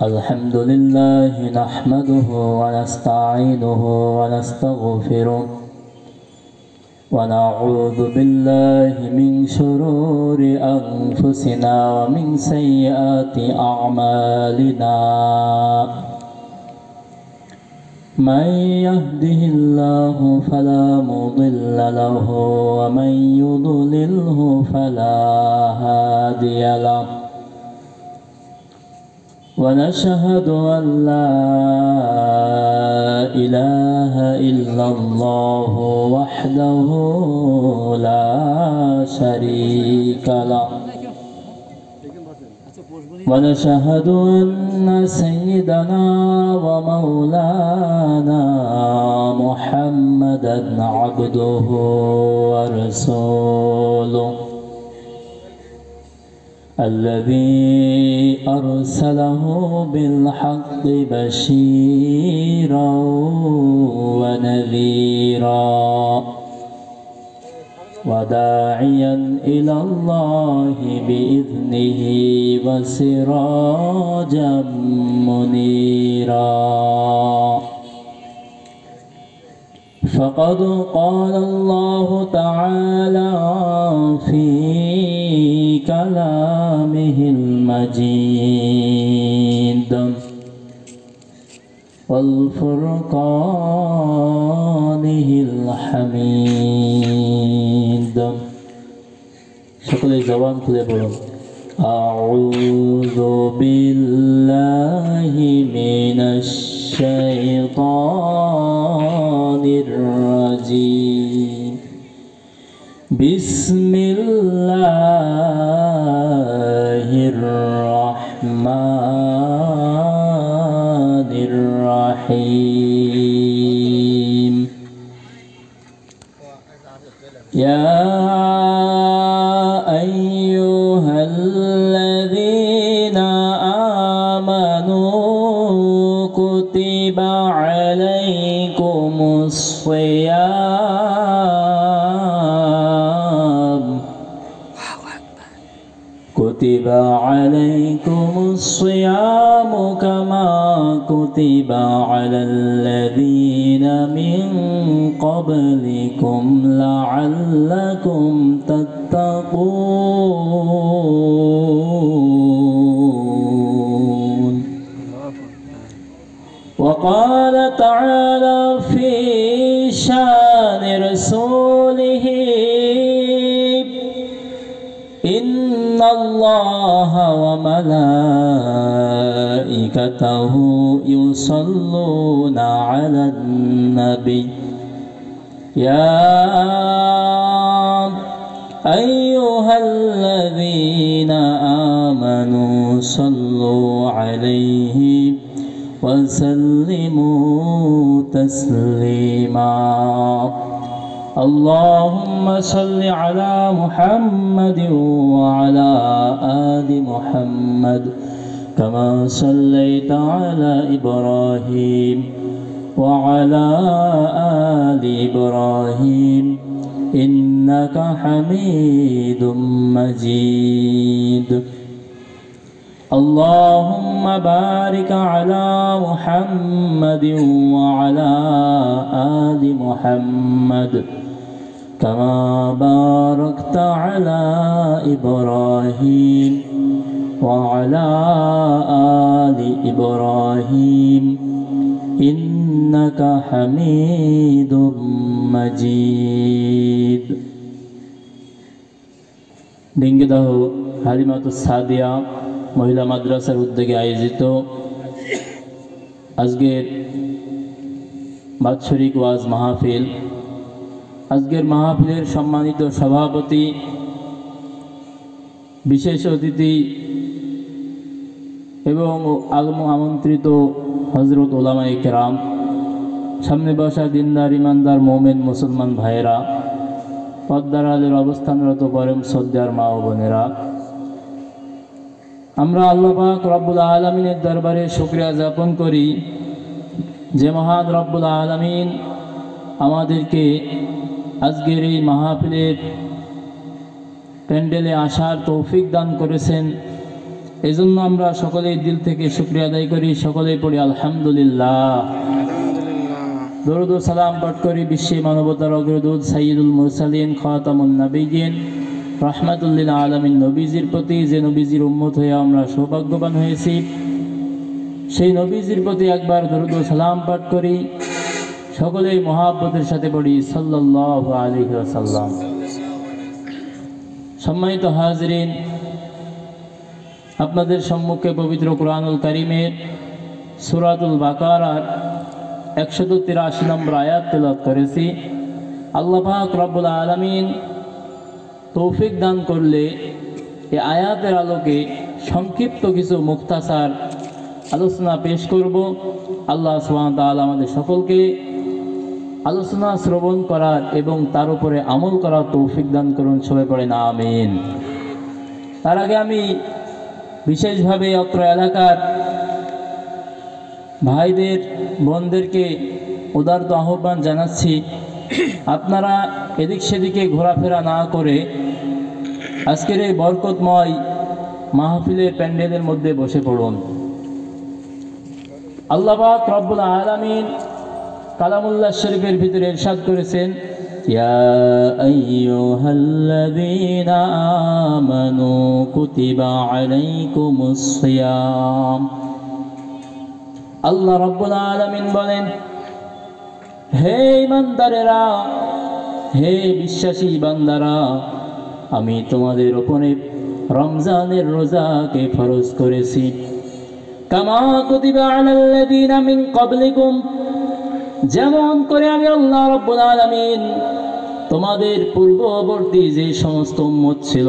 الحمد لله نحمده ونستعينه ونستغفره ونعوذ بالله من شرور أنفسنا ومن سيئات أعمالنا من يهده الله فلا مضل له ومن يضلله فلا هادي له ونشهد أن لا إله إلا الله وحده لا شريك له ونشهد أن سيدنا ومولانا محمدا عبده ورسوله الذي أرسله بالحق بشيرا ونذيرا وداعيا إلى الله بإذنه وسراجا منيرا فقد قال الله تعالى في كلامه المجيد والفرقانه الحميد شكل الجوان كله بلون أعوذ بالله من الشيطان الرجيم بسم الله الرحمن الرحيم يا أيها الذين آمنوا كتب عليكم الصيام كتب عليكم الصيام كما كتب على الذين من قبلكم لعلكم تتقون وقال تعالى في شان رسوله إن الله وملائكته يصلون على النبي يا أيها الذين آمنوا صلوا عليه وسلموا تسليما اللهم صل على محمد وعلى آل محمد كما صليت على إبراهيم وعلى آل إبراهيم إنك حميد مجيد اللهم بارك على محمد وعلى آل محمد كما باركت على إبراهيم وعلى آل إبراهيم إنك حميد مجيد ডিঙ্গিদহ হালিমাতুস সাদিয়া মহিলা মাদ্রাসার উদ্যোগে আয়োজিত আজকের বাৎসরিক ওয়াজ মাহফিল আজকের মাহফিলের সম্মানিত সভাপতি বিশেষ অতিথি এবং আমন্ত্রিত হযরত উলামায়ে কেরাম সামনে বসা দিনদার ইমানদার মুমিন মুসলমান ভাইয়েরা পর্দার আড়ালের অবস্থানরত পরম শ্রদ্ধার মা ও বোনেরা আমরা আল্লাহ পাক রব্বুল আলামিনের দরবারে শুকরিয়া জ্ঞাপন করি যে মহান রব্বুল আলামিন আমাদেরকে আজকের এই মাহফিলের প্যান্ডেলে আসার তৌফিক দান করেছেন। এজন্য আমরা সকলেই দিল থেকে শুকরিয়া আদায় করি, সকলেই পড়ি আলহামদুলিল্লাহ। দরুদ ও সালাম পাঠ করি বিশ্বে মানবতার অগ্রদূত সাইয়্যিদুল মুরসালিন খাতামুন নবিয়্যিন রাহমাতুল লিল আলামিন নবীজির প্রতি, যে নবীজির উম্মত হয়ে আমরা সৌভাগ্যবান হয়েছি। সেই নবীজির প্রতি একবার দরুদ ও সালাম পাঠ করি, সকলেই মহাব্বতের সাথে পড়ি সাল্লাল্লাহু আলাইহি ওয়াসাল্লাম। সম্মানিত হাজরিন, আপনাদের সম্মুখে পবিত্র কুরআনুল কারীমের সূরাতুল বাকারার 183 নম্বর আয়াত তেলাওয়াত করেছি। আল্লাহ পাক রব্বুল আলামিন তৌফিক দান করলে এই আয়াতের আলোকে সংক্ষিপ্ত কিছু মুখতাসার আলোচনা পেশ করব। আল্লাহ সুবহানাহু ওয়া তাআলা আমাদের সকলকে আলোচনা শ্রবণ করার এবং তার উপরে আমল করার তৌফিক দান করুন, সবাই পড়েন আমিন। তার আগে আমি বিশেষভাবে অত্র এলাকার ভাইদের বোনদেরকে উদারত আহ্বান জানাচ্ছি, আপনারা এদিক সেদিকে ঘোরাফেরা না করে আজকের এই বরকতময় মাহফিলের প্যান্ডেলের মধ্যে বসে পড়ুন। আল্লাহ পাক রব্বুল আলামিন কালামুল্লাহ শরীফের ভিতরে ইরশাদ করেছেন, ইয়া আইয়ুহাল্লাযীনা আমানু কুতিবা আলাইকুমুস সিয়াম। আল্লাহ রব্বুল আলামিন বলেন, হে ইমানদারেরা, হে বিশ্বাসী বান্দারা, আমি তোমাদের উপরে রমজানের রোজাকে ফরজ করেছি। কামা কুতিবা আলাল্লাযীনা মিন ক্বাবলিকুম, যেমন করে আমি আল্লাহ রব্বুল আলামিন তোমাদের পূর্ববর্তী যে সমস্ত উম্মত ছিল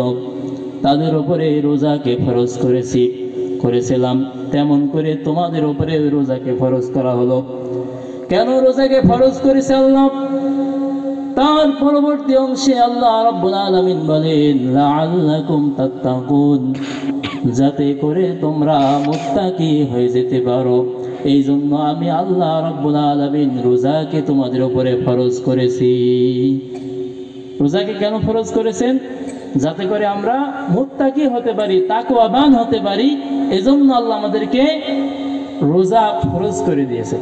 তাদের উপরে রোজাকে ফরজ করেছিলাম, তেমন করে তোমাদের উপরে রোজাকে ফরজ করা হলো। কেন রোজাকে ফরজ করেছে আল্লাহ? তার পরবর্তী অংশে আল্লাহ রাব্বুল আলামিন বলেন, লাআল্লাকুম তাত্তাকুন, যাতে করে তোমরা মুত্তাকি হয়ে যেতে পারো। এই জন্য আমি আল্লাহ রাব্বুল আলামিন রোজাকে তোমাদের উপরে ফরজ করেছি। রোজাকে কেন ফরজ করেছেন? যাতে করে আমরা মুত্তাকি হতে পারি, তাকওয়াবান হতে পারি। এজন্য আল্লাহ আমাদেরকে রোজা ফরজ করে দিয়েছে।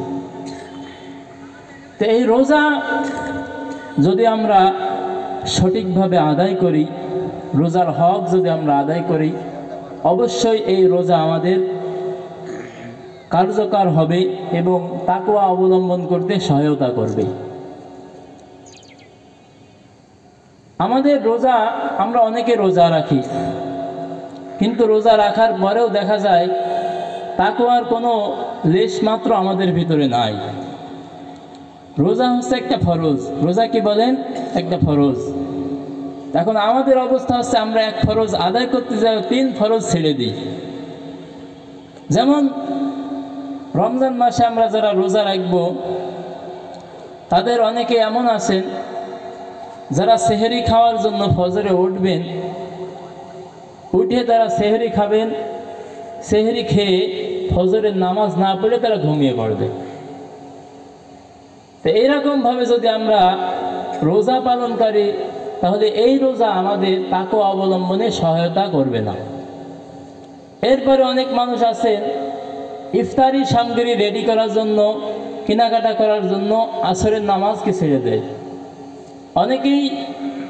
তো এই রোজা যদি আমরা সঠিকভাবে আদায় করি, রোজার হক যদি আমরা আদায় করি, অবশ্যই এই রোজা আমাদের কার্যকর হবে এবং তাকওয়া অবলম্বন করতে সহায়তা করবে। আমাদের রোজা, আমরা অনেকে রোজা রাখি, কিন্তু রোজা রাখার পরেও দেখা যায় তাকওয়ার কোনো লেশ মাত্র আমাদের ভিতরে নাই। রোজা হচ্ছে একটা ফরজ। রোজা কি বলেন? একটা ফরজ। এখন আমাদের অবস্থা হচ্ছে আমরা এক ফরজ আদায় করতে যাই, 3 ফরজ ছেড়ে দিই। যেমন রমজান মাসে আমরা যারা রোজা রাখবো, তাদের অনেকে এমন আছেন যারা সেহরি খাওয়ার জন্য ফজরে উঠবেন, উঠে তারা সেহরি খাবেন, সেহরি খেয়ে ফজরের নামাজ না পড়ে তারা ঘুমিয়ে পড়বে। তো এইরকমভাবে যদি আমরা রোজা পালন করি, তাহলে এই রোজা আমাদের তাকওয়া অবলম্বনে সহায়তা করবে না। এরপরে অনেক মানুষ আছেন ইফতারি সামগ্রী রেডি করার জন্য, কেনাকাটা করার জন্য আসরের নামাজকে ছেড়ে দেয়। অনেকেই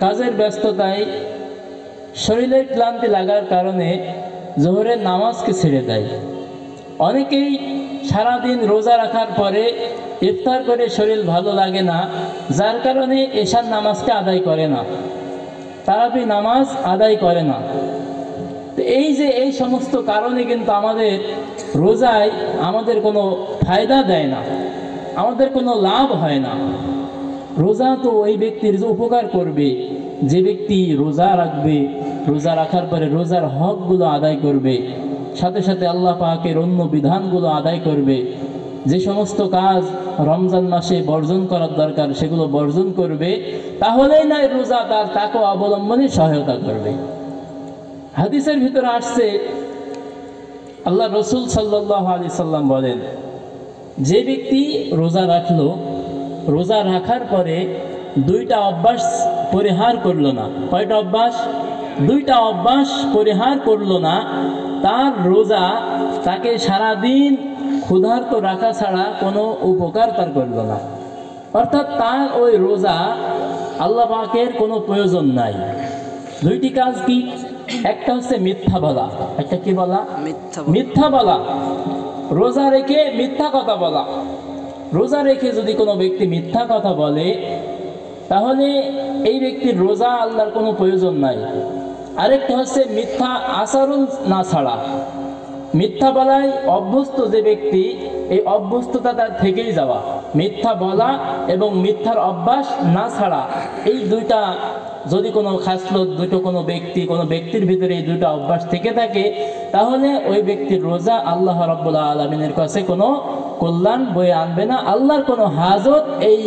কাজের ব্যস্ততায় শরীরের ক্লান্তি লাগার কারণে জোহরের নামাজকে ছেড়ে দেয়। অনেকেই সারাদিন রোজা রাখার পরে ইফতার করে শরীর ভালো লাগে না, যার কারণে এশার নামাজকে আদায় করে না, তারাবি নামাজ আদায় করে না। তো এই যে এই সমস্ত কারণে কিন্তু আমাদের রোজায় আমাদের কোনো ফায়দা দেয় না, আমাদের কোনো লাভ হয় না। রোজা তো ওই ব্যক্তির যে উপকার করবে, যে ব্যক্তি রোজা রাখবে, রোজা রাখার পরে রোজার হকগুলো আদায় করবে, সাথে সাথে আল্লাহ পাকের অন্য বিধানগুলো আদায় করবে, যে সমস্ত কাজ রমজান মাসে বর্জন করার দরকার সেগুলো বর্জন করবে, তাহলেই না রোজা তার তাকওয়া অবলম্বনে সহায়তা করবে। হাদিসের ভিতরে আসছে, আল্লাহ রসুল সাল্লাল্লাহু আলাইহি সাল্লাম বলেন, যে ব্যক্তি রোজা রাখলো, রোজা রাখার পরে 2টা অভ্যাস পরিহার করলো না। কয়টা অভ্যাস? দুইটা অভ্যাস পরিহার করলো না, তার রোজা তাকে সারাদিন ক্ষুধার্ত রাখা ছাড়া কোনো উপকার তার করল না। অর্থাৎ তার ওই রোজা আল্লাহ পাকের কোনো প্রয়োজন নাই। দুইটি কাজ কি? একটা হচ্ছে মিথ্যা বলা। একটা কি বলা? মিথ্যা বলা। রোজা রেখে মিথ্যা কথা বলা। রোজা রেখে যদি কোনো ব্যক্তি মিথ্যা কথা বলে তাহলে এই ব্যক্তির রোজা আল্লাহর কোনো প্রয়োজন নাই। আরেকটা হচ্ছে মিথ্যা আচরণ না ছাড়া। মিথ্যা বলায় অভ্যস্ত যে ব্যক্তি, এই অভ্যস্ততা তার থেকেই যাওয়া। মিথ্যা বলা এবং মিথ্যার অভ্যাস না ছাড়া, এই দুইটা যদি কোনো খাসলত, কোনো ব্যক্তির ভিতরে এই দুইটা অভ্যাস থেকে থাকে তাহলে ওই ব্যক্তির রোজা আল্লাহ রাব্বুল আলামিনের কাছে কোনো কল্যাণ বয়ে আনবে না। আল্লাহর কোনো হাজত এই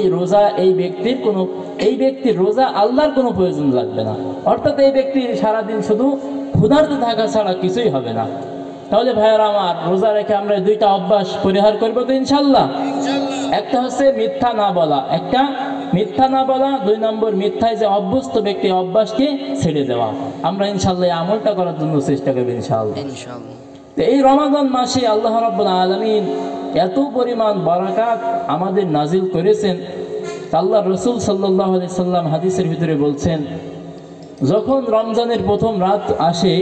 ব্যক্তির রোজা আল্লাহর কোনো প্রয়োজন লাগবে না। অর্থাৎ এই ব্যক্তির সারাদিন শুধু ক্ষুধার্ত থাকা ছাড়া কিছুই হবে না। তাহলে ভাইয়ারা আমার, রোজা রেখে আমরা দুইটা অভ্যাস পরিহার করবো তো ইনশাল্লাহ। একটা হচ্ছে মিথ্যা না বলা, দুই নম্বর মিথ্যায় যে অভ্যস্ত ব্যক্তি অভ্যাসকে ছেড়ে দেওয়া। আমরা ইনশাল্লাহ আমলটা করার জন্য চেষ্টা করবো ইনশাল্লাহ। এই রমাদান মাসে আল্লাহ রাব্বুল আলামিন এত পরিমাণ বারাকাত আমাদের নাজিল করেছেন। আল্লাহ রসুল সাল্লাল্লাহু আলাইহি সাল্লাম হাদিসের ভিতরে বলছেন, যখন রমজানের প্রথম রাত আসে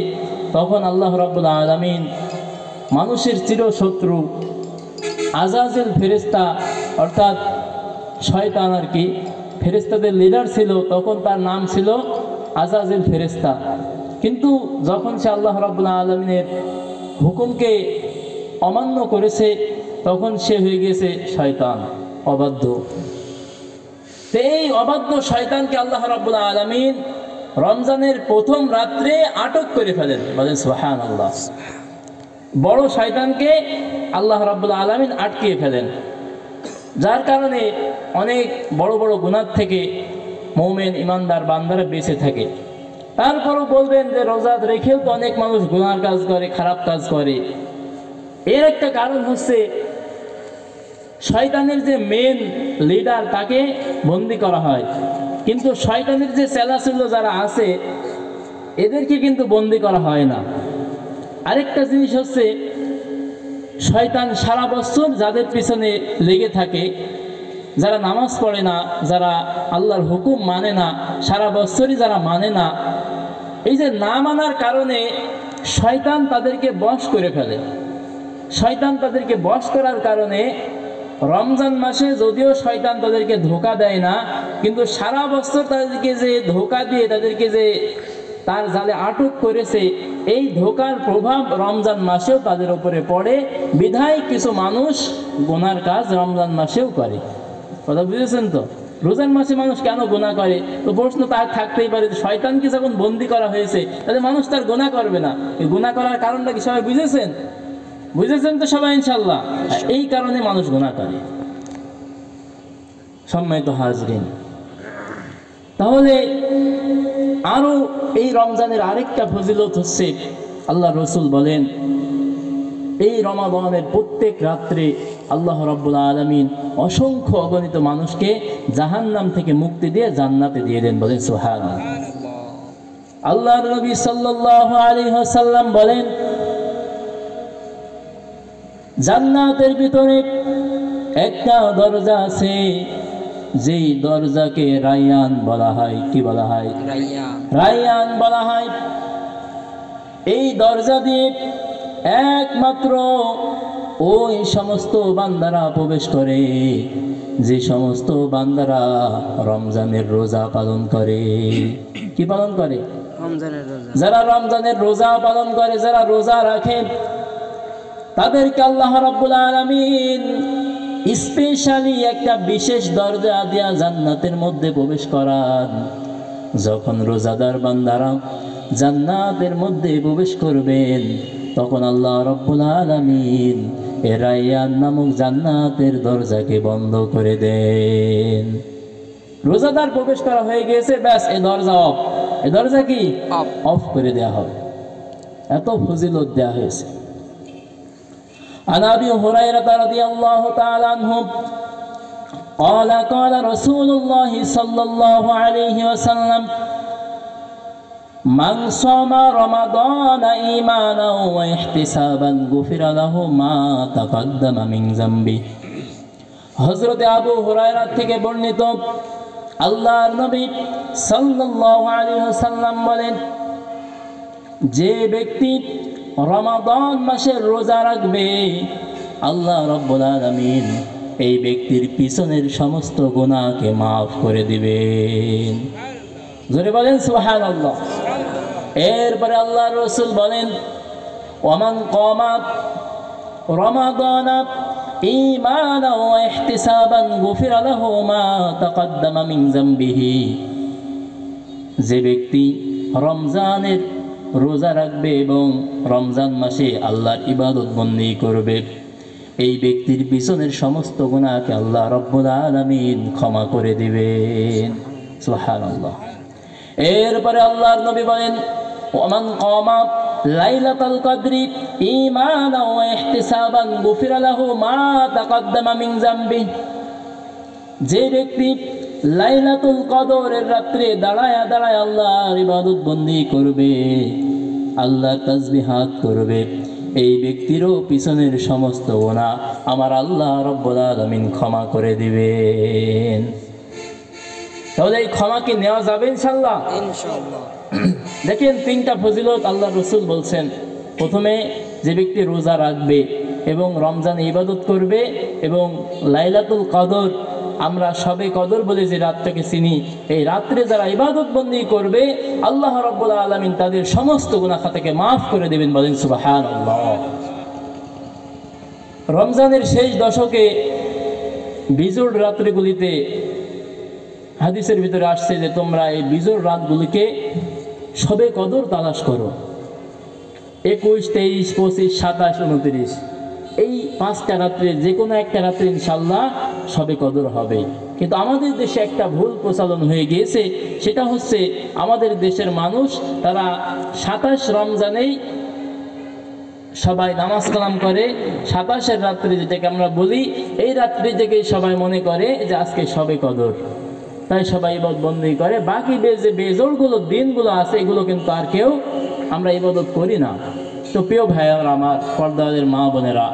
তখন আল্লাহ রাব্বুল আলামিন মানুষের চিরশত্রু আজাজিল ফেরেশতা, অর্থাৎ শয়তান আর কি, ফেরেশতাদের লিডার ছিল, তখন তার নাম ছিল আজাজিল ফেরেশতা। কিন্তু যখন সে আল্লাহ রাব্বুল আলামিনের হুকুমকে অমান্য করেছে তখন সে হয়ে গেছে শয়তান, অবাধ্য। তো এই অবাধ্য শয়তানকে আল্লাহ রাব্বুল আলামিন রমজানের প্রথম রাত্রে আটক করে ফেলেন। বলেন সুবহানাল্লাহ। বড় শয়তানকে আল্লাহ রাব্বুল আলামিন আটকিয়ে ফেলেন, যার কারণে অনেক বড় বড় গুনাহ থেকে মুমিন ইমানদার বান্দারা বেঁচে থাকে। তারপরও বলবেন যে রোজা রেখেও তো অনেক মানুষ গুনার কাজ করে, খারাপ কাজ করে। এর একটা কারণ হচ্ছে শয়তানের যে মেন লিডার তাকে বন্দী করা হয়, কিন্তু শয়তানের যে চেলাচুলো যারা আছে এদেরকে কিন্তু বন্দী করা হয় না। আরেকটা জিনিস হচ্ছে শয়তান সারা বছর যাদের পিছনে লেগে থাকে, যারা নামাজ পড়ে না, যারা আল্লাহর হুকুম মানে না, সারা বছরই যারা মানে না, এই যে না মানার কারণে শয়তান তাদেরকে বশ করে ফেলে। শয়তান তাদেরকে বশ করার কারণে রমজান মাসে যদিও শয়তান তাদেরকে ধোঁকা দেয় না, কিন্তু সারা বছর তাদেরকে যে ধোঁকা দিয়ে তাদেরকে যে তার জালে আটক করেছে, এই ধোঁকার প্রভাব রমজান মাসেও তাদের উপরে পড়ে। বিধায় কিছু মানুষ গুনার কাজ রমজান মাসেও করে। কথা বুঝেছেন তো? রোজার মাসে মানুষ কেন গুনাহ করে? তো প্রশ্ন তার থাকতেই পারে, শয়তানকে যখন বন্দী করা হয়েছে তাহলে মানুষ তার গুনাহ করবে না। এই গুনাহ করার কারণটা কি সবাই বুঝেছেন? বুঝেছেন তো সবাই ইনশাআল্লাহ? এই কারণে মানুষ গুনাহ করে। সম্মানিত হাজরিন, তাহলে আরো এই রমজানের আরেকটা ফজিলত হচ্ছে, আল্লাহ রসুল বলেন এই রমাদানের প্রত্যেক রাত্রে আল্লাহ রাব্বুল আলামিন অসংখ্য অগণিত মানুষকে জাহান্নাম থেকে মুক্তি দিয়ে জান্নাতে দিয়ে দেন। বলেন সুবহানাল্লাহ। আল্লাহর নবী সাল্লাল্লাহু আলাইহি ওয়াসাল্লাম বলেন, জান্নাতের ভিতরে একটা দরজা আছে, যেই দরজাকে রায়্যান বলা হয়। কি বলা হয়? রায়্যান বলা হয়। এই দরজা দিয়ে একমাত্র ওই সমস্ত বান্দারা প্রবেশ করে যে সমস্ত বান্দারা রমজানের রোজা পালন করে। কি পালন করে? যারা রমজানের রোজা পালন করে, যারা রোজা রাখে, তাদেরকে আল্লাহ রাব্বুল আলামিন স্পেশালি একটা বিশেষ দরজা দিয়া জান্নাতের মধ্যে প্রবেশ করান। যখন রোজাদার বান্দারা জান্নাতের মধ্যে প্রবেশ করবেন তখন আল্লাহ রাব্বুল আলামিন এর রায়্যান নামক জান্নাতের দরজাকে বন্ধ করে দেন। রোজাদার প্রবেশ করা হয়ে গেছে, ব্যাস এই দরজা অফ। এই দরজা কি অফ করে দেওয়া হবে। এত ফজিলত দেওয়া হয়েছে। عن أبي هريرة رضي الله تعالى عنه قال قال رسول الله صلى الله عليه وسلم মান সামা রমাদানা ঈমানাও ওয়া ইহতিসাবান গুফিরা লাহু মা তাকাদ্দামা মিন যামবি। হযরত আবু হুরায়রা থেকে বর্ণিত, আল্লাহর নবী সাল্লাল্লাহু আলাইহি ওয়াসাল্লাম বলেন, যে ব্যক্তি রমাদান মাসের রোজা রাখবে, আল্লাহ রাব্বুল আলামিন এই ব্যক্তির পিছনের সমস্ত গুনাহকে মাফ করে দিবেন। জোরে বলেন সুবহানাল্লাহ। এরপরে আল্লাহর রাসূল বলেন, ওয়ামান কামা রমাদানা ঈমানাও ওয়া ইহতিসাবান গুফিরা লাহু মা তাকাদ্দামা মিন যামবিহি। যে ব্যক্তি রমজানের রোজা রাখবে এবং রমজান মাসে আল্লাহর ইবাদত বন্দেগী করবে, এই ব্যক্তির পিছনের সমস্ত গুনাহকে আল্লাহ রাব্বুল আলামিন ক্ষমা করে দিবেন। সুবহানাল্লাহ। এরপরে আল্লাহর নবী বলেন, ওমান কামা লাইলাতুল কদরি ঈমানাও ওয়া ইহতিসাবান গুফিরা লাহু মা তাকাদ্দামা মিন যামবি। যে ব্যক্তি লাইলাতুল কদরের রাত্রে দাঁড়ায় দাঁড়ায় আল্লাহর ইবাদত বন্দেগী করবে, আল্লাহর তাসবিহাত করবে, এই ব্যক্তিরও পিছনের সমস্ত গুনাহ আমার আল্লাহ রাব্বুল আলামিন ক্ষমা করে দিবেন। তাহলে এই ক্ষমা কি নেওয়া যাবে ইনশাআল্লাহ? ইনশাআল্লাহ। দেখেন, তিনটা ফজিলত আল্লাহ রাসূল বলছেন। প্রথমে যে ব্যক্তি রোজা রাখবে এবং রমজানে ইবাদত করবে এবং লাইলাতুল কদর, আমরা সবে কদর বলে যে রাতটাকে চিনি, এই রাত্রে যারা ইবাদত বন্দেগী করবে, আল্লাহ রাব্বুল আলামিন তাদের সমস্ত গুনাহ খাতাকে মাফ করে দেবেন। বলেন সুবহানাল্লাহ। রমজানের শেষ দশকে বিজোড় রাত্রিগুলিতে হাদিসের ভিতরে আসছে যে তোমরা এই বিজোড় রাতগুলিকে সবে কদর তালাশ করো। 21, 23, 25, 27, 29 এই 5টা রাত্রে যে কোনো একটা রাত্রে ইনশাআল্লাহ সবে কদর হবে। কিন্তু আমাদের দেশে একটা ভুল প্রচলন হয়ে গিয়েছে, সেটা হচ্ছে আমাদের দেশের মানুষ তারা 27 রমজানেই সবাই নামাজ কালাম করে, 27-এর রাত্রে যেটাকে আমরা বলি, এই রাত্রি থেকেই সবাই মনে করে যে আজকে সবে কদর, তাই সবাই ইবাদত বন্দেগী করে। বাকি যে বেজোড়গুলো দিনগুলো আছে এগুলো কিন্তু আর কেউ আমরা ইবাদত করি না। তো প্রিয় ভাইয়ারা আমার, পর্দাদের মা বোনেরা,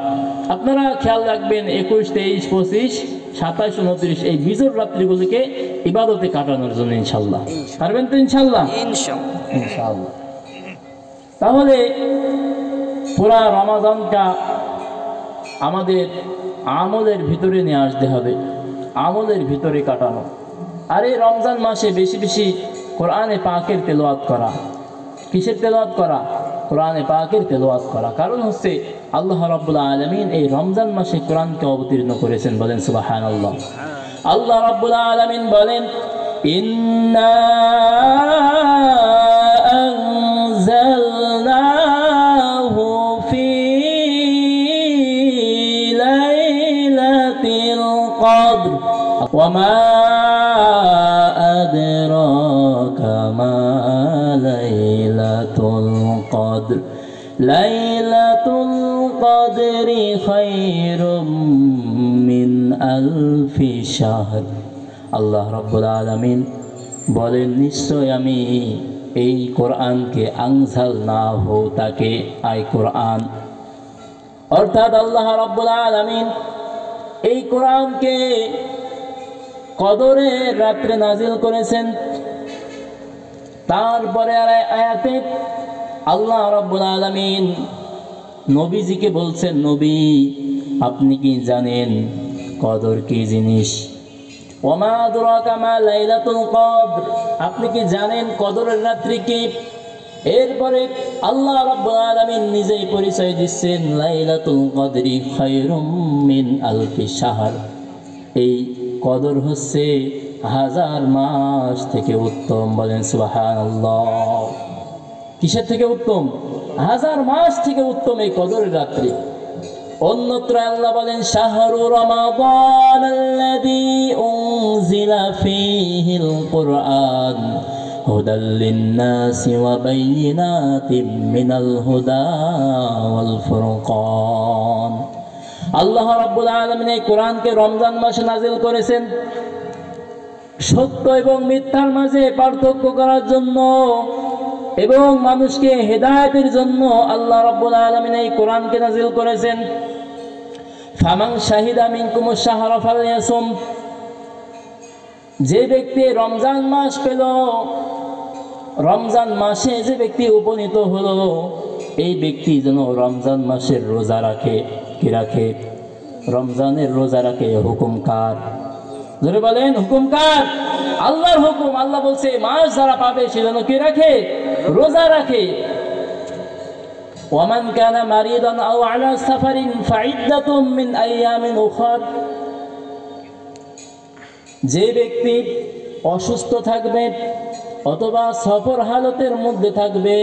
আপনারা খেয়াল রাখবেন 21, 23, 25, 27, 29 এই বিজোড় রাত্রিগুলিকে ইবাদতে কাটানোর জন্য ইনশাআল্লাহ। পারবেন তো ইনশাআল্লাহ? ইনশাআল্লাহ। তাহলে পুরা রমাদানটা আমাদের আমলের ভিতরে নিয়ে আসতে হবে, আমলের ভিতরে কাটানো। আর এই রমজান মাসে বেশি বেশি কোরআনে পাকের তেলাওয়াত করা। কিসের তেলাওয়াত করা? কোরআনে পাকের তেলাওয়াত করা। কারণ হচ্ছে আল্লাহ রাব্বুল আলামিন এই রমজান মাসে কোরআনকে অবতীর্ণ করেছেন। বলেন সুবহানাল্লাহ। আল্লাহ রাব্বুল আলামিন বলেন, ইন্না আনজালনাহু ফি লাইলাতিল কদর ওয়া মা আদরাকা মা লাইলাতুল কদর লাইলাতুল কদরি খায়রুম মিন আলফি শাহর। আল্লাহ রাব্বুল আলামিন বলেন, নিশ্চয় আমি এই কোরআনকে আনজালনাহু, তাকে আয় কোরআন, অর্থাৎ আল্লাহ রাব্বুল আলামিন এই কোরআনকে কদরের রাত্রে নাজিল করেছেন। তারপরে আয়াতে আল্লাহ রাব্বুল আলামিন নবীজিকে বলছেন, নবী আপনি কি জানেন কদর কি জিনিস? ওয়া মা আদরাকা মা লাইলাতুল কদর, আপনি কি জানেন কদরের রাত্রি কি? এরপরে আল্লাহ রাব্বুল আলামিন নিজেই পরিচয় দিচ্ছেন, লাইলাতুল কদরি খায়রুম মিন আলফি শাহর। এই কদর হচ্ছে 1000 মাস থেকে উত্তম। বলেন সুবহানাল্লাহ। কিসের থেকে উত্তম? 1000 মাস থেকে উত্তম এই কদরের রাত্রি। অন্যত্র আল্লাহ বলেন, শাহরু রমাদান আল্লাযী উনজিলা ফীহিল কুরআন হুদাল লিন-নাসি ওয়া বাইয়িনাতিম মিনাল হুদা ওয়াল ফুরকান। আল্লাহ রাব্বুল আলামিন এই কোরআনকে রমজান মাসে নাজিল করেছেন সত্য এবং মিথ্যার মাঝে পার্থক্য করার জন্য। এবং মানুষকে হেদায়েতের জন্য আল্লাহ রাব্বুল আলামিন এই কোরআনকে নাযিল করেছেন। ফামান শাহিদা মিনকুমুশ শাহরা ফালইয়াসুম, যে ব্যক্তি রমজান মাস পেল, রমজান মাসে যে ব্যক্তি উপনীত হলো, এই ব্যক্তি যেন রমজান মাসের রোজা রাখে। কি রাখে? রমজানের রোজা রাখে। হুকুম কার? ধরে বলেন হুকুম কার? আল্লাহর হুকুম। আল্লাহ বলছে মাস যারা পাবে সে যেন কি রাখে? রোজা রাখে। ওয়ামান কানা মারিদান আও আলা সাফারিন ফাইদ্দাতুম মিন আইয়ামিন উখর, যে ব্যক্তি অসুস্থ থাকবে অথবা সফর হালতের মধ্যে থাকবে,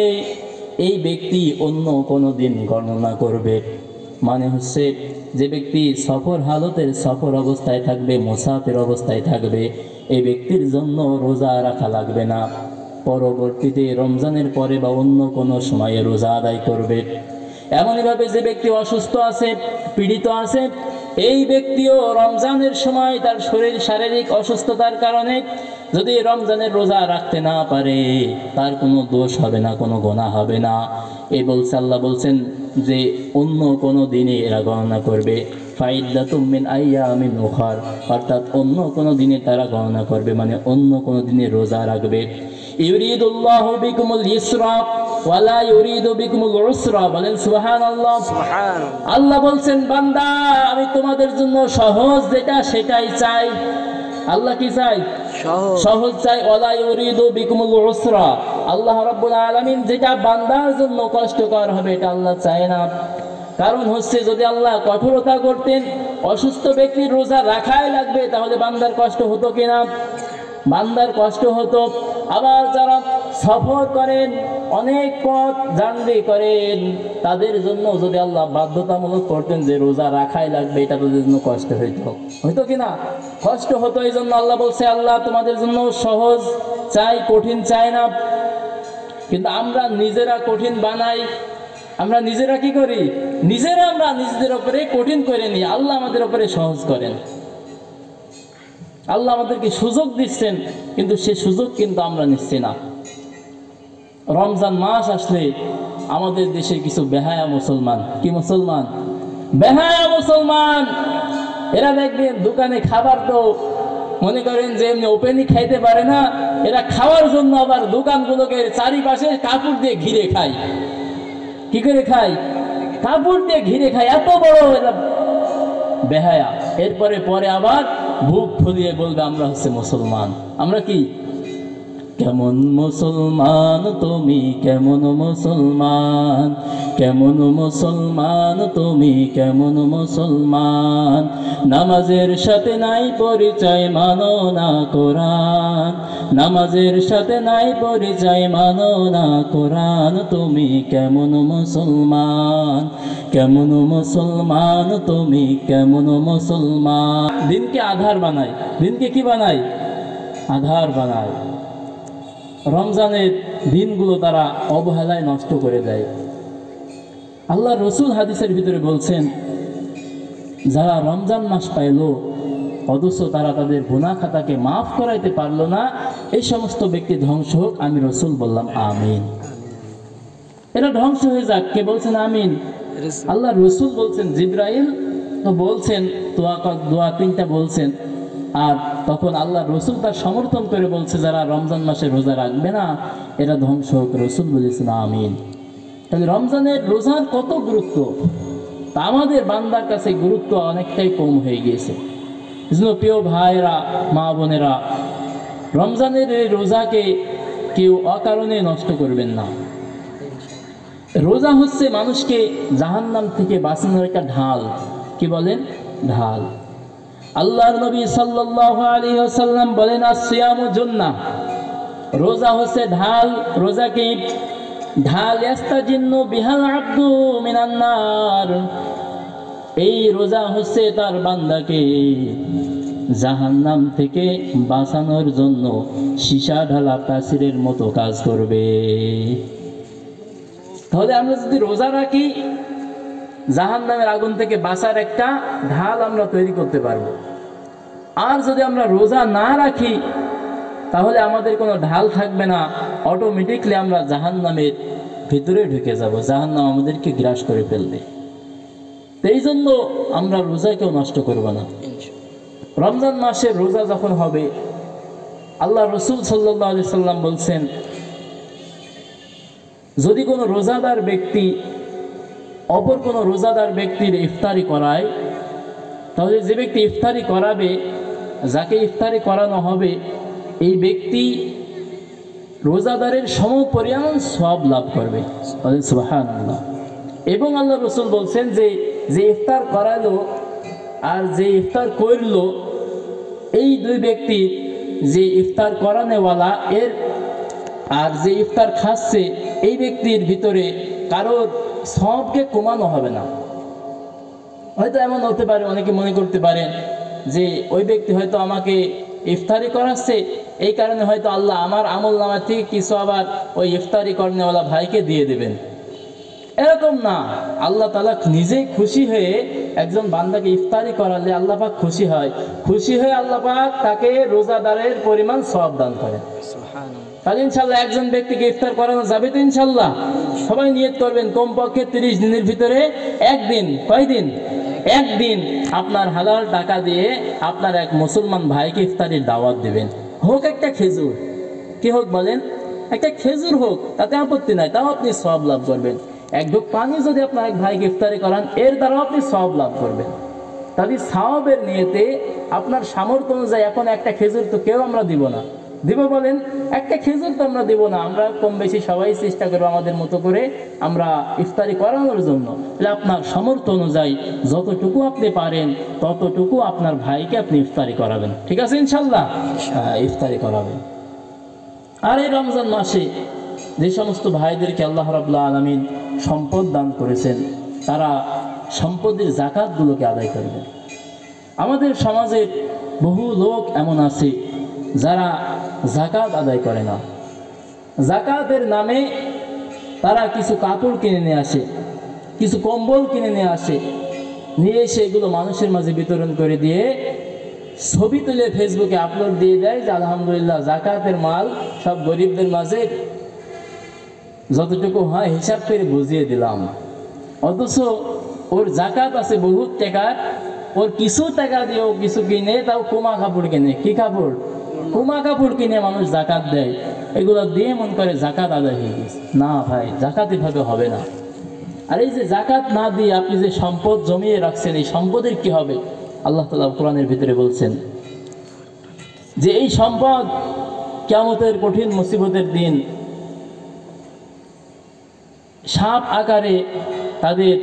এই ব্যক্তি অন্য কোনো দিন গণনা করবে। মানে হচ্ছে যে ব্যক্তি সফর হালতের সফর অবস্থায় থাকবে, মুসাফির অবস্থায় থাকবে, এই ব্যক্তির জন্য রোজা রাখা লাগবে না। পরবর্তীতে রমজানের পরে বা অন্য কোনো সময়ে রোজা আদায় করবে। এমনইভাবে যে ব্যক্তি অসুস্থ আছে, পীড়িত আছে, এই ব্যক্তিও রমজানের সময় তার শরীর শারীরিক অসুস্থতার কারণে যদি রমজানের রোজা রাখতে না পারে, তার কোনো দোষ হবে না, কোনো গুনাহ হবে না। এই বলছে আল্লাহ বলছেন যে অন্য কোনো দিনে এরা গণনা করবে। ফাইদ্দাতুম মিন আইয়ামিন উখর, অর্থাৎ অন্য কোনো দিনে তারা গণনা করবে, মানে অন্য কোনো দিনে রোজা রাখবে। ইউরিদুল্লাহু বিকুমুল ইসরা ওয়ালা ইউরিদু বিকুমুল উসরা, বলেন সুবহানাল্লাহ। আল্লাহ বলছেন বান্দা আমি তোমাদের জন্য সহজ যেটা সেটাই চাই। আল্লাহ কি চাই? সহজ চাই। ওয়ালা ইউরিদু বিকুমুল উসরা, আল্লাহ রাব্বুল আলামিন যেটা বান্দার জন্য কষ্টকর হবে এটা আল্লাহ চায় না। কারণ হচ্ছে যদি আল্লাহ কঠোরতা করতেন, অসুস্থ ব্যক্তির রোজা রাখাই লাগবে, তাহলে বান্দার কষ্ট হতো কিনা? বান্দার কষ্ট হতো। আবার যারা সফর করেন, অনেক পথ জার্নি করেন, তাদের জন্য যদি আল্লাহ বাধ্যতামূলক করতেন যে রোজা রাখাই লাগবে, এটা তাদের জন্য কষ্ট হইতো কিনা? কষ্ট হতো। এই জন্য আল্লাহ বলছে আল্লাহ তোমাদের জন্য সহজ চাই, কঠিন চাই না। কিন্তু আমরা নিজেরা কঠিন বানাই। আমরা নিজেরা কি করি? নিজেরা আমরা নিজেদের উপরে কঠিন করে নিই, আল্লাহ আমাদের উপরে সহজ করেন। আল্লাহ আমাদেরকে সুযোগ দিচ্ছেন, কিন্তু সে সুযোগ কিন্তু আমরা নিচ্ছি না। রমজান মাস আসলে আমাদের দেশের কিছু বেহায়া মুসলমান, কি মুসলমান? বেহায়া মুসলমান। এরা দেখবেন দোকানে খাবার তো মনে করেন যে এমনি ওপেনই খাইতে পারে না, এরা খাওয়ার জন্য আবার দোকানগুলোকে চারিপাশে কাপড় দিয়ে ঘিরে খায়। কি করে খায়? কাপড় দিয়ে ঘিরে খায়। এত বড় এরা বেহায়া। এরপরে পরে আবার বুক ফুলিয়ে বলবে আমরা হচ্ছে মুসলমান। আমরা কি? কেমন মুসলমান তুমি, কেমন মুসলমান, কেমন মুসলমান তুমি, কেমন মুসলমান, নামাজের সাথে নাই পরিচয় মানো না কোরআন, নামাজের সাথে নাই পরিচয় মানো না কোরআন, তুমি কেমন মুসলমান, কেমন মুসলমান তুমি, কেমন মুসলমান। দিনকে আধার বানায়। দিনকে কি বানায়? আধার বানায়। রমজানের দিনগুলো তারা অবহেলায় নষ্ট করে দেয়। আল্লাহ রসুল হাদিসের ভিতরে বলছেন যারা রমজান মাস পাইল অথচ তারা তাদের গুনাহ খাতাকে মাফ করাইতে পারলো না, এই সমস্ত ব্যক্তি ধ্বংস হোক। আমি রসুল বললাম আমিন। এরা ধ্বংস হয়ে যাক। কে বলছেন আমিন? আল্লাহ রসুল বলছেন, জিব্রাইল তো বলছেন, দোয়া তিনটা বলছেন। আর তখন আল্লাহ রসুল তার সমর্থন করে বলছে যারা রমজান মাসে রোজা রাখবে না এরা ধ্বংস হোক। রসুল বলেছেন আমিন। তাহলে রমজানের রোজার কত গুরুত্ব, তা আমাদের বান্দার কাছে গুরুত্ব অনেকটাই কম হয়ে গিয়েছে। প্রিয় ভাইরা, মা বোনেরা, রমজানের এই রোজাকে কেউ অকারণে নষ্ট করবেন না। রোজা হচ্ছে মানুষকে জাহান্নাম থেকে বাঁচানোর একটা ঢাল। কি বলেন? ঢাল। আল্লাহর নবী সাল্লাল্লাহু আলাইহি ওয়াসাল্লাম বলেন আসিয়ামু জান্নাহ, রোজা হচ্ছে ঢাল। রোজা কি ঢাল? ইস্তাজিন্নু বিহাল আব্দু মিনান নার, এই রোজা হচ্ছে তার বান্দাকে জাহান্নাম থেকে বাঁচানোর জন্য সীসা ঢালা প্রাচীরের মতো কাজ করবে। তাহলে আমরা যদি রোজা রাখি জাহান্নামের আগুন থেকে বাঁচার একটা ঢাল আমরা তৈরি করতে পারবো। আর যদি আমরা রোজা না রাখি তাহলে আমাদের কোনো ঢাল থাকবে না, অটোমেটিকলি আমরা জাহান্নামের ভিতরে ঢুকে যাব, জাহান্নাম আমাদেরকে গ্রাস করে ফেলবে। এই জন্য আমরা রোজা কেউ নষ্ট করব না। রমজান মাসের রোজা যখন হবে, আল্লাহ রসুল সাল্লাল্লাহু আলাইহি সাল্লাম বলছেন, যদি কোনো রোজাদার ব্যক্তি অপর কোনো রোজাদার ব্যক্তির ইফতারি করায়, তাহলে যে ব্যক্তি ইফতারি করাবে, যাকে ইফতারি করানো হবে, এই ব্যক্তি রোজাদারের সমপরিমাণ সওয়াব লাভ করবে। সুবহানাল্লাহ। এবং আল্লাহ রসুল বলছেন যে যে ইফতার করালো আর যে ইফতার করলো, এই দুই ব্যক্তি, যে ইফতার করানোওয়ালা এর আর যে ইফতার খাচ্ছে, এই ব্যক্তির ভিতরে কারোর সওয়াবকে কমানো হবে না। হয়তো এমন হতে পারে, অনেকে মনে করতে পারেন যে ওই ব্যক্তি হয়তো আমাকে ইফতারি করাচ্ছে, এই কারণে হয়তো আল্লাহ আমার আমল নামা থেকে কিছু আবার ওই ইফতারি করানোওয়ালা ভাইকে দিয়ে দেবেন। এরকম না, আল্লাহ তাআলা নিজেই খুশি হয়ে একজন বান্দাকে ইফতারি করালে আল্লাহ পাক খুশি হয়, খুশি হয়ে আল্লাহ পাক তাকে রোজাদারের পরিমাণ সওয়াব দান করেন। তাহলে ইনশাআল্লাহ একজন ব্যক্তিকে ইফতার করানো যাবে তো ইনশাআল্লাহ? সবাই নিয়ত করবেন কমপক্ষে 30 দিনের ভিতরে একদিন, কয়দিন? একদিন আপনার হালাল টাকা দিয়ে আপনার এক মুসলমান ভাইকে ইফতারির দাওয়াত দিবেন। হোক একটা খেজুর, কি হোক বলেন, একটা খেজুর হোক, তাতে আপত্তি নাই, তাও আপনি সওয়াব লাভ করবেন। এক ঢোক পানি যদি আপনার এক ভাইকে ইফতারি করান, এর দ্বারাও আপনি সওয়াব লাভ করবেন। তাহলে সওয়াবের নিয়তে আপনার সামর্থ্য অনুযায়ী, এখন একটা খেজুর তো কেউ আমরা দিব না, দিব বলেন? একটা খেজুর তো আমরা দেব না, আমরা কম বেশি সবাই চেষ্টা করবো আমাদের মতো করে আমরা ইফতারি করানোর জন্য। তাহলে আপনার সামর্থ্য অনুযায়ী যতটুকু আপনি পারেন ততটুকু আপনার ভাইকে আপনি ইফতারি করাবেন, ঠিক আছে ইনশাল্লাহ? ইফতারি করাবেন। আর এই রমজান মাসে যে সমস্ত ভাইদেরকে আল্লাহ রাব্বুল আলামিন সম্পদ দান করেছেন, তারা সম্পদের যাকাতগুলোকে আদায় করবেন। আমাদের সমাজের বহু লোক এমন আছে যারা যাকাত আদায় করে না। যাকাতের নামে তারা কিছু কাপড় কিনে নিয়ে আসে, কিছু কম্বল কিনে নিয়ে আসে, নিয়ে এসে এগুলো মানুষের মাঝে বিতরণ করে দিয়ে ছবি তুলে ফেসবুকে আপলোড দিয়ে দেয় যে আলহামদুলিল্লাহ যাকাতের মাল সব গরিবদের মাঝে যতটুকু হয় হিসাব করে বুঝিয়ে দিলাম। অথচ ওর যাকাত আছে বহুত টাকার, ওর কিছু টাকা দিয়েও কিছু কিনে, তাও কুমা কাপড় কিনে। কি কাপড়? কুমা কাপড় কিনে মানুষ যাকাত দেয়। এগুলো দিয়ে মন করে যাকাত আদায় হয়ে গেছে। না ভাই, যাকাত এভাবে হবে না। আর এই যে যাকাত না দিয়ে আপনি যে সম্পদ জমিয়ে রাখছেন, এই সম্পদের কি হবে? আল্লাহ তাআলা কোরআনের ভিতরে বলছেন যে এই সম্পদ কিয়ামতের কঠিন মুসিবতের দিন সাপ আকারে তাদের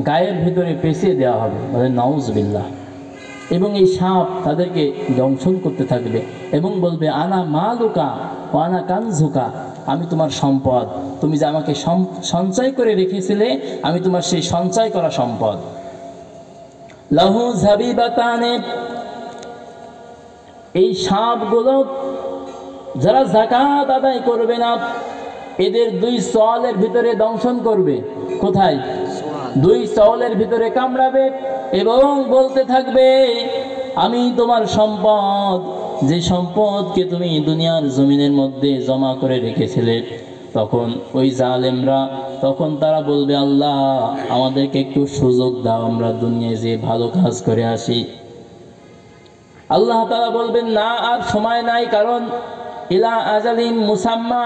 গায়ের ভিতরে পেঁচিয়ে দেওয়া হবে, মানে নাউজুবিল্লাহ। এবং এই সাপ তাদেরকে দংশন করতে থাকবে এবং বলবে আনা মালুকা ও আনা কানজুকা, আমি তোমার সম্পদ, তুমি যে আমাকে সঞ্চয় করে রেখেছিলে, আমি তোমার সেই সঞ্চয় করা সম্পদ। লাহু যাবিবাতানে, এই সাপগুলো যারা যাকাত আদায় করবে না, এদের দুই চওয়ালের ভিতরে দংশন করবে। কোথায়? দুই চওয়ালের ভিতরে কামড়াবে এবং বলতে থাকবে আমি তোমার সম্পদ, যে সম্পদকে তুমি দুনিয়ার জমিনের মধ্যে জমা করে রেখেছিলে। তখন ওই জালেমরা, তখন তারা বলবে আল্লাহ আমাদেরকে একটু সুযোগ দাও, আমরা দুনিয়ায় যে ভালো কাজ করে আসি। আল্লাহ তাআলা বলবেন না, আর সময় নাই, কারণ ইলা আজালিন মুসাম্মা,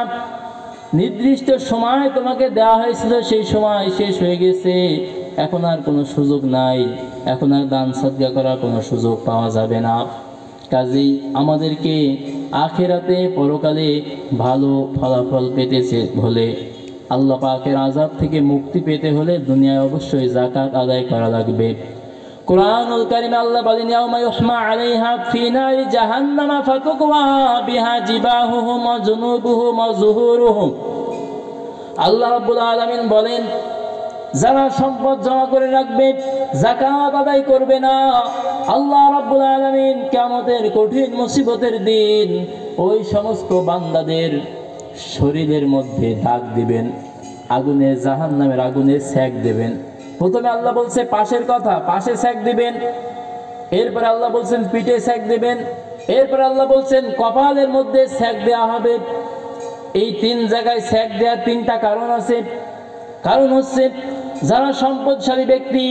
নির্দিষ্ট সময় তোমাকে দেওয়া হয়েছিল, সেই সময় শেষ হয়ে গেছে, এখন আর কোনো সুযোগ নাই, এখন আর দান সদকা করার কোনো সুযোগ পাওয়া যাবে না। কাজেই আমাদেরকে আখিরাতে পরকালে ভালো ফলাফল পেতেছে হলে, আল্লাহ পাকের আযাব থেকে মুক্তি পেতে হলে দুনিয়ায় অবশ্যই যাকাত আদায় করা লাগবে। কুরআনুল কারীমে আল্লাহ বলেন ইয়াউমা ইউহমা আলাইহা ফি নারি জাহান্নামা ফাতুকওয়া বিহা জিবাহুহুম ওয়া জুনুবুহুম ওয়া যুহুরুহুম। আল্লাহ রাব্বুল আলামিন বলেন যারা সম্পদ জমা করে রাখবে, যাকাত আদায় করবে না, আল্লাহ রাব্বুল আলামিন কিয়ামতের কঠিন মুসিবতের দিন ওই সমস্ত বান্দাদের শরীরের মধ্যে দাগ দিবেন, আগুনে, জাহান্নামের আগুনে সেক দেবেন। প্রথমে আল্লাহ বলছে পাশের কথা, পাশে সেক দিবেন, এরপরে আল্লাহ বলছেন পিঠে সেক দিবেন, এরপর আল্লাহ বলছেন কপালের মধ্যে সেক দেওয়া হবে। এই 3 জায়গায় সেক দেওয়ার 3টা কারণ আছে। কারণ হচ্ছে যারা সম্পদশালী ব্যক্তি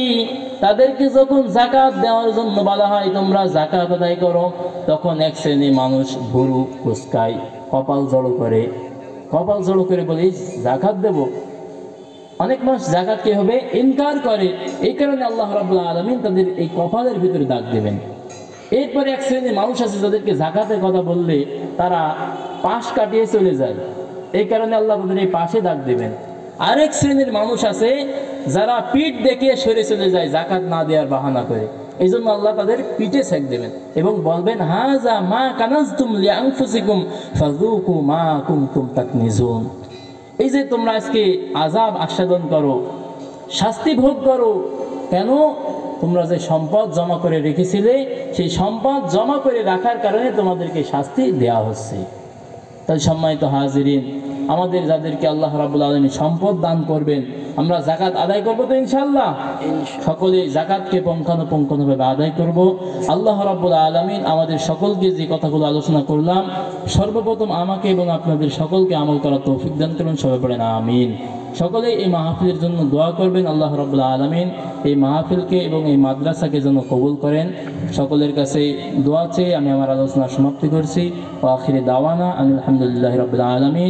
তাদেরকে যখন যাকাত দেওয়ার জন্য বলা হয় তোমরা যাকাত আদায় করো, তখন এক শ্রেণীর মানুষ ভুরু কুচকায়, কপাল জড়ো করে বলে যাকাত দেব। অনেক মানুষ যাকাত কি হবে ইনকার করে। এই কারণে আল্লাহ রাব্বুল আলামিন তাদের এই কপালের ভিতরে দাগ দেবেন। এরপরে এক শ্রেণীর মানুষ আছে যাদেরকে যাকাতের কথা বললে তারা পাশ কাটিয়ে চলে যায়, এই কারণে আল্লাহ তাদের এই পাশে দাগ দেবেন। আরেক শ্রেণীর মানুষ আছে যারা পিঠ দেখিয়ে সরে চলে যায় যাকাত না দেওয়ার বাহানা করে, এই জন্য আল্লাহ তাদের পিঠে সেক দেবেন এবং বলবেন হাযা মা কানাজতুম লিআনফুসিকুম ফাযুকু মা কুনতুম তাকনিজুন। এই যে তোমরা আজকে আযাব আস্বাদন করো, শাস্তি ভোগ করো, কেন? তোমরা যে সম্পদ জমা করে রেখেছিলে সেই সম্পদ জমা করে রাখার কারণে তোমাদেরকে শাস্তি দেওয়া হচ্ছে। তাই সম্মানিত হাজিরিন, আমাদের যাদেরকে আল্লাহ রাব্বুল আলামিন সম্পদ দান করবেন আমরা যাকাত আদায় করবো তো ইনশাআল্লাহ। সকলে যাকাতকে পুঙ্খানুপুঙ্খভাবে আদায় করব। আল্লাহ রাব্বুল আলামিন আমাদের সকলকে যে কথাগুলো আলোচনা করলাম সর্বপ্রথম আমাকে এবং আপনাদের সকলকে আমল করার তৌফিক দান করুন। সবাই পড়েন আমিন। সকলে এই মাহফিলের জন্য দোয়া করবেন। আল্লাহ রাব্বুল আলামিন এই মাহফিলকে এবং এই মাদ্রাসাকে যেন কবুল করেন। সকলের কাছে দোয়া চেয়ে আমি আমার আলোচনা সমাপ্তি করছি। ওয়া আখিরি দাওয়ানা আলহামদুলিল্লাহি রাব্বিল আলামিন।